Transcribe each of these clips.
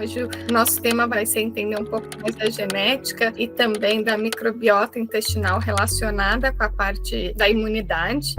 Hoje o nosso tema vai ser entender um pouco mais da genética e também da microbiota intestinal relacionada com a parte da imunidade.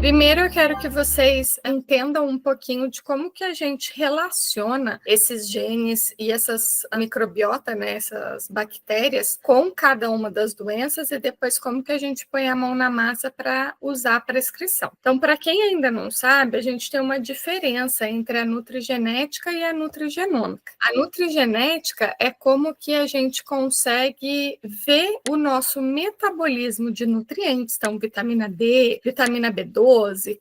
Primeiro, eu quero que vocês entendam um pouquinho de como que a gente relaciona esses genes e essas microbiota, né, essas bactérias, com cada uma das doenças e depois como que a gente põe a mão na massa para usar a prescrição. Então, para quem ainda não sabe, a gente tem uma diferença entre a nutrigenética e a nutrigenômica. A nutrigenética é como que a gente consegue ver o nosso metabolismo de nutrientes, então vitamina D, vitamina B12,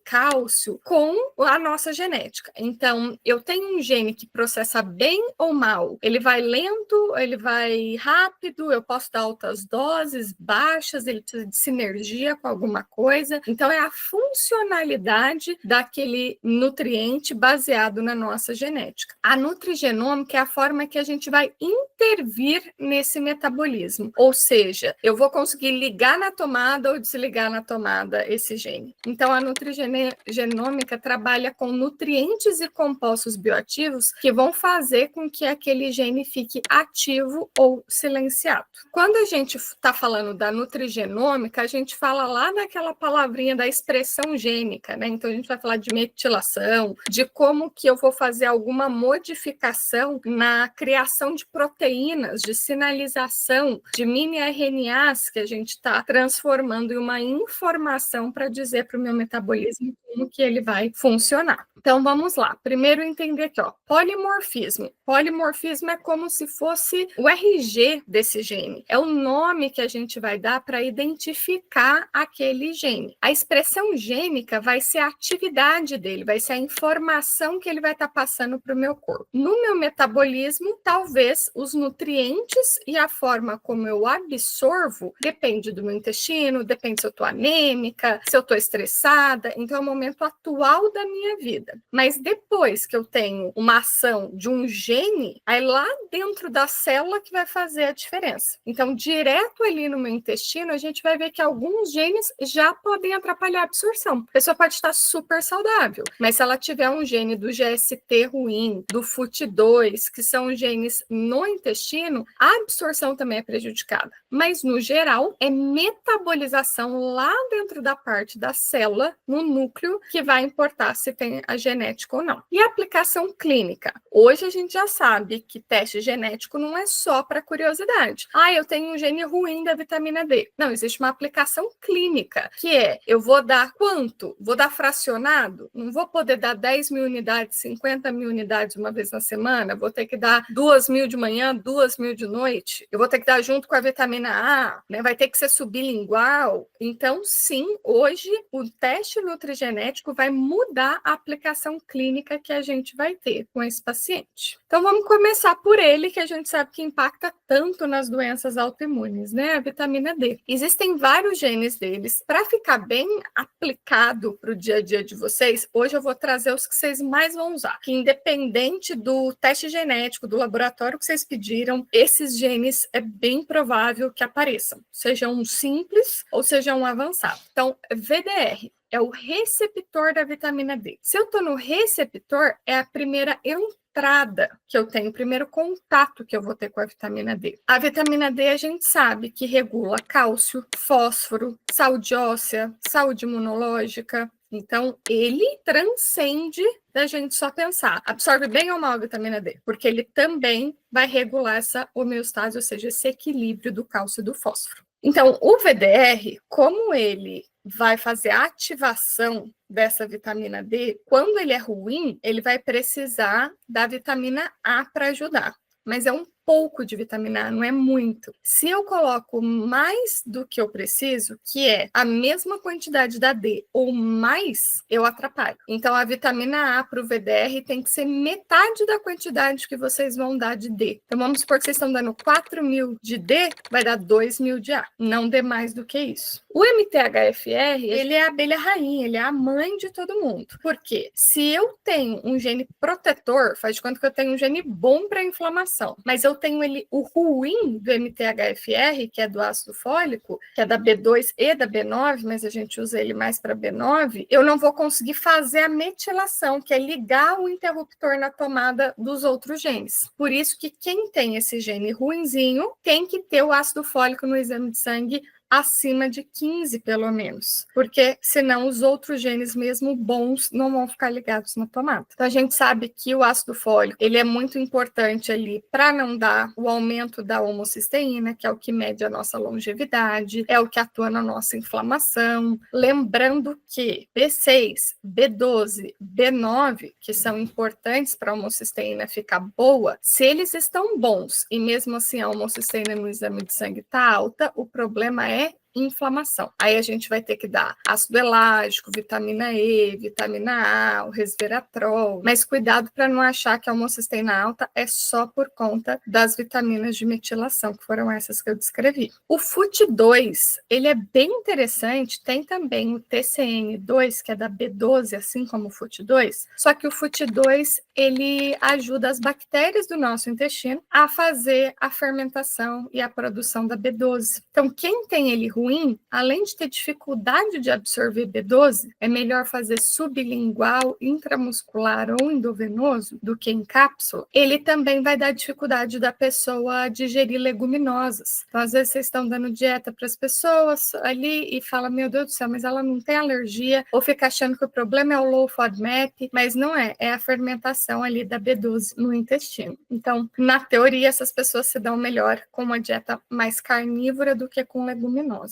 cálcio, com a nossa genética. Então, eu tenho um gene que processa bem ou mal. Ele vai lento, ele vai rápido, eu posso dar altas doses, baixas, ele precisa de sinergia com alguma coisa. Então, é a funcionalidade daquele nutriente baseado na nossa genética. A nutrigenômica é a forma que a gente vai intervir nesse metabolismo. Ou seja, eu vou conseguir ligar na tomada ou desligar na tomada esse gene. Então, a nutrigenômica trabalha com nutrientes e compostos bioativos que vão fazer com que aquele gene fique ativo ou silenciado. Quando a gente está falando da nutrigenômica, a gente fala lá daquela palavrinha da expressão gênica, né? Então, a gente vai falar de metilação, de como que eu vou fazer alguma modificação na criação de proteínas, de sinalização, de mini-RNAs que a gente está transformando em uma informação para dizer para o meu metabolismo como que ele vai funcionar. Então, vamos lá. Primeiro, entender aqui, ó, polimorfismo. Polimorfismo é como se fosse o RG desse gene. É o nome que a gente vai dar para identificar aquele gene. A expressão gênica vai ser a atividade dele, vai ser a informação que ele vai estar passando para o meu corpo. No meu metabolismo, talvez os nutrientes e a forma como eu absorvo depende do meu intestino, depende se eu estou anêmica, se eu estou estressada. Então, é o momento atual da minha vida. Mas depois que eu tenho uma ação de um gene, aí lá dentro da célula que vai fazer a diferença. Então, direto ali no meu intestino, a gente vai ver que alguns genes já podem atrapalhar a absorção. A pessoa pode estar super saudável, mas se ela tiver um gene do GST ruim, do FUT2, que são genes no intestino, a absorção também é prejudicada. Mas, no geral, é metabolização lá dentro da parte da célula, no núcleo, que vai importar se tem a genética ou não. E a aplicação clínica? Hoje a gente já sabe que teste genético não é só para curiosidade. Ah, eu tenho um gene ruim da vitamina D. Não, existe uma aplicação clínica, que é, eu vou dar quanto? Vou dar fracionado? Não vou poder dar 10 mil unidades, 50 mil unidades uma vez na semana? Vou ter que dar 2.000 de manhã, 2.000 de noite? Eu vou ter que dar junto com a vitamina A, né? Vai ter que ser sublingual? Então, sim, hoje o teste nutrigenético vai mudar a aplicação clínica que a gente vai ter com esse paciente. Então, vamos começar por ele, que a gente sabe que impacta tanto nas doenças autoimunes, né? A vitamina D. Existem vários genes deles. Para ficar bem aplicado para o dia a dia de vocês, hoje eu vou trazer os que vocês mais vão usar. Que independente do teste genético, do laboratório que vocês pediram, esses genes é bem provável que apareçam. Seja um simples ou seja um avançado. Então, VDR é o receptor da vitamina D. Se eu estou no receptor, é a primeira entrada que eu tenho, o primeiro contato que eu vou ter com a vitamina D. A vitamina D a gente sabe que regula cálcio, fósforo, saúde óssea, saúde imunológica. Então, ele transcende da gente só pensar, absorve bem ou mal a vitamina D, porque ele também vai regular essa homeostase, ou seja, esse equilíbrio do cálcio e do fósforo. Então, o VDR, como ele vai fazer a ativação dessa vitamina D, quando ele é ruim, ele vai precisar da vitamina A para ajudar. Mas é um pouco de vitamina A, não é muito. Se eu coloco mais do que eu preciso, que é a mesma quantidade da D ou mais, eu atrapalho. Então, a vitamina A para o VDR tem que ser metade da quantidade que vocês vão dar de D. Então, vamos supor que vocês estão dando 4.000 de D, vai dar 2.000 de A. Não dê mais do que isso. O MTHFR, ele é a abelha rainha, ele é a mãe de todo mundo. Por quê? Se eu tenho um gene protetor, faz de conta que eu tenho um gene bom para inflamação, mas eu tenho o ruim do MTHFR, que é do ácido fólico, que é da B2 e da B9, mas a gente usa ele mais para B9, eu não vou conseguir fazer a metilação, que é ligar o interruptor na tomada dos outros genes. Por isso que quem tem esse gene ruinzinho tem que ter o ácido fólico no exame de sangue acima de 15, pelo menos, porque senão os outros genes mesmo bons não vão ficar ligados na tomada. Então a gente sabe que o ácido fólico, ele é muito importante ali para não dar o aumento da homocisteína, que é o que mede a nossa longevidade, é o que atua na nossa inflamação. Lembrando que B6, B12, B9, que são importantes para a homocisteína ficar boa, se eles estão bons e mesmo assim a homocisteína no exame de sangue está alta, o problema é inflamação. Aí a gente vai ter que dar ácido elágico, vitamina E, vitamina A, o resveratrol, mas cuidado para não achar que a homocisteína alta é só por conta das vitaminas de metilação, que foram essas que eu descrevi. O FUT2, ele é bem interessante, tem também o TCN2, que é da B12, assim como o FUT2, só que o FUT2, ele ajuda as bactérias do nosso intestino a fazer a fermentação e a produção da B12. Então, quem tem ele ruim, além de ter dificuldade de absorver B12, é melhor fazer sublingual, intramuscular ou endovenoso do que em cápsula. Ele também vai dar dificuldade da pessoa digerir leguminosas. Então, às vezes, vocês estão dando dieta para as pessoas ali e fala, meu Deus do céu, mas ela não tem alergia, ou fica achando que o problema é o low FODMAP, mas não é, é a fermentação ali da B12 no intestino. Então, na teoria, essas pessoas se dão melhor com uma dieta mais carnívora do que com leguminosas.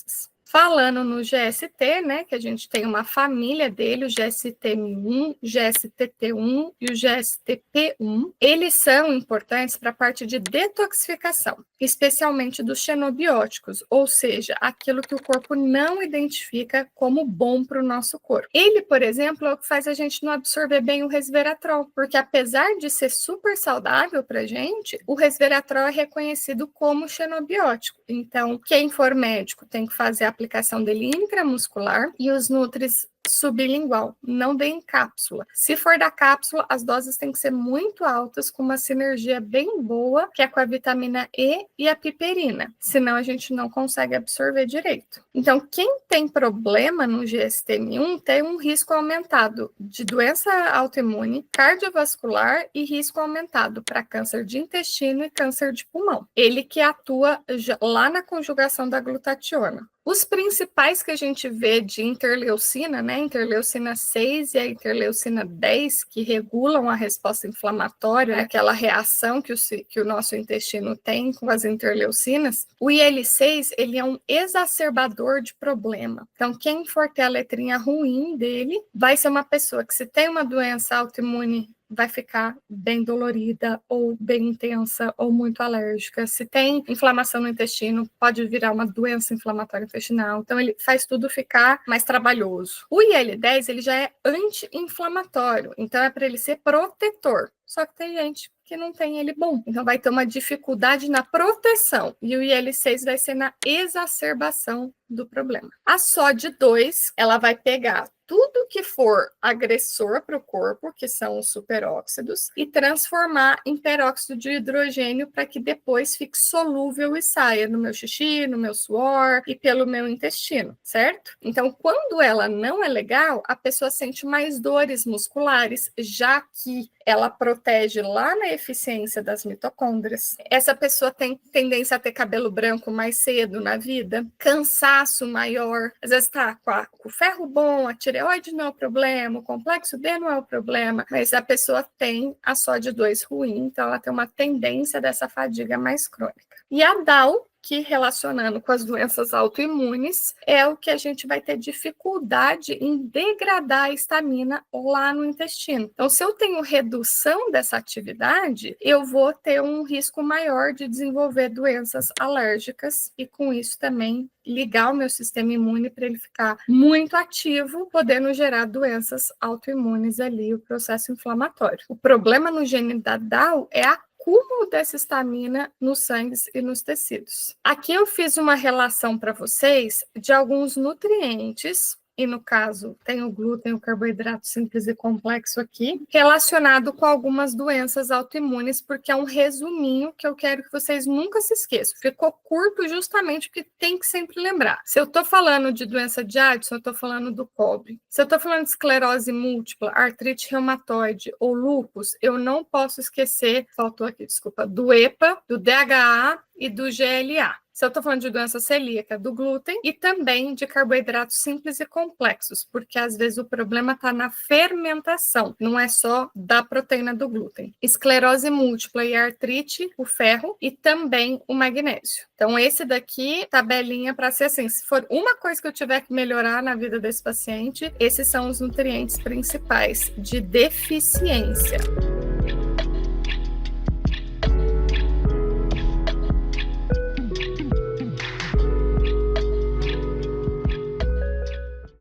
Falando no GST, né, que a gente tem uma família dele, o GST-1, GSTT1 e o GSTP1, eles são importantes para a parte de detoxificação, especialmente dos xenobióticos, ou seja, aquilo que o corpo não identifica como bom para o nosso corpo. Ele, por exemplo, é o que faz a gente não absorver bem o resveratrol, porque apesar de ser super saudável para a gente, o resveratrol é reconhecido como xenobiótico. Então, quem for médico tem que fazer a aplicação dele intramuscular e os nutris sublingual, não dê em cápsula. Se for da cápsula, as doses têm que ser muito altas, com uma sinergia bem boa, que é com a vitamina E e a piperina, senão a gente não consegue absorver direito. Então, quem tem problema no GST-1 tem um risco aumentado de doença autoimune, cardiovascular e risco aumentado para câncer de intestino e câncer de pulmão. Ele que atua lá na conjugação da glutationa. Os principais que a gente vê de interleucina, né, interleucina 6 e a interleucina 10, que regulam a resposta inflamatória, aquela reação que o nosso intestino tem com as interleucinas, o IL-6, ele é um exacerbador de problema. Então, quem for ter a letrinha ruim dele, vai ser uma pessoa que se tem uma doença autoimune, vai ficar bem dolorida ou bem intensa ou muito alérgica. Se tem inflamação no intestino, pode virar uma doença inflamatória intestinal. Então, ele faz tudo ficar mais trabalhoso. O IL-10, ele já é anti-inflamatório. Então, é para ele ser protetor. Só que tem gente que não tem ele bom. Então, vai ter uma dificuldade na proteção. E o IL-6 vai ser na exacerbação do problema. A SOD2, ela vai pegar tudo que for agressor para o corpo, que são os superóxidos, e transformar em peróxido de hidrogênio para que depois fique solúvel e saia no meu xixi, no meu suor e pelo meu intestino, certo? Então, quando ela não é legal, a pessoa sente mais dores musculares, já que ela protege lá na eficiência das mitocôndrias. Essa pessoa tem tendência a ter cabelo branco mais cedo na vida, cansaço maior, às vezes está com o ferro bom, a tireoide não é o problema, o complexo B não é o problema, mas a pessoa tem a SOD2 ruim, então ela tem uma tendência dessa fadiga mais crônica. E a DAO, que relacionando com as doenças autoimunes, é o que a gente vai ter dificuldade em degradar a histamina lá no intestino. Então, se eu tenho redução dessa atividade, eu vou ter um risco maior de desenvolver doenças alérgicas e, com isso, também ligar o meu sistema imune para ele ficar muito ativo, podendo gerar doenças autoimunes ali, o processo inflamatório. O problema no gene da DAO é a acúmulo dessa histamina nos sangues e nos tecidos. Aqui eu fiz uma relação para vocês de alguns nutrientes e no caso tem o glúten, o carboidrato simples e complexo aqui, relacionado com algumas doenças autoimunes, porque é um resuminho que eu quero que vocês nunca se esqueçam. Ficou curto justamente porque tem que sempre lembrar. Se eu estou falando de doença de Addison, eu estou falando do cobre. Se eu estou falando de esclerose múltipla, artrite reumatoide ou lúpus, eu não posso esquecer, faltou aqui, desculpa, do EPA, do DHA e do GLA. Se eu estou falando de doença celíaca, do glúten e também de carboidratos simples e complexos, porque às vezes o problema está na fermentação, não é só da proteína do glúten. Esclerose múltipla e artrite, o ferro e também o magnésio. Então esse daqui, tabelinha para ser assim, se for uma coisa que eu tiver que melhorar na vida desse paciente, esses são os nutrientes principais de deficiência.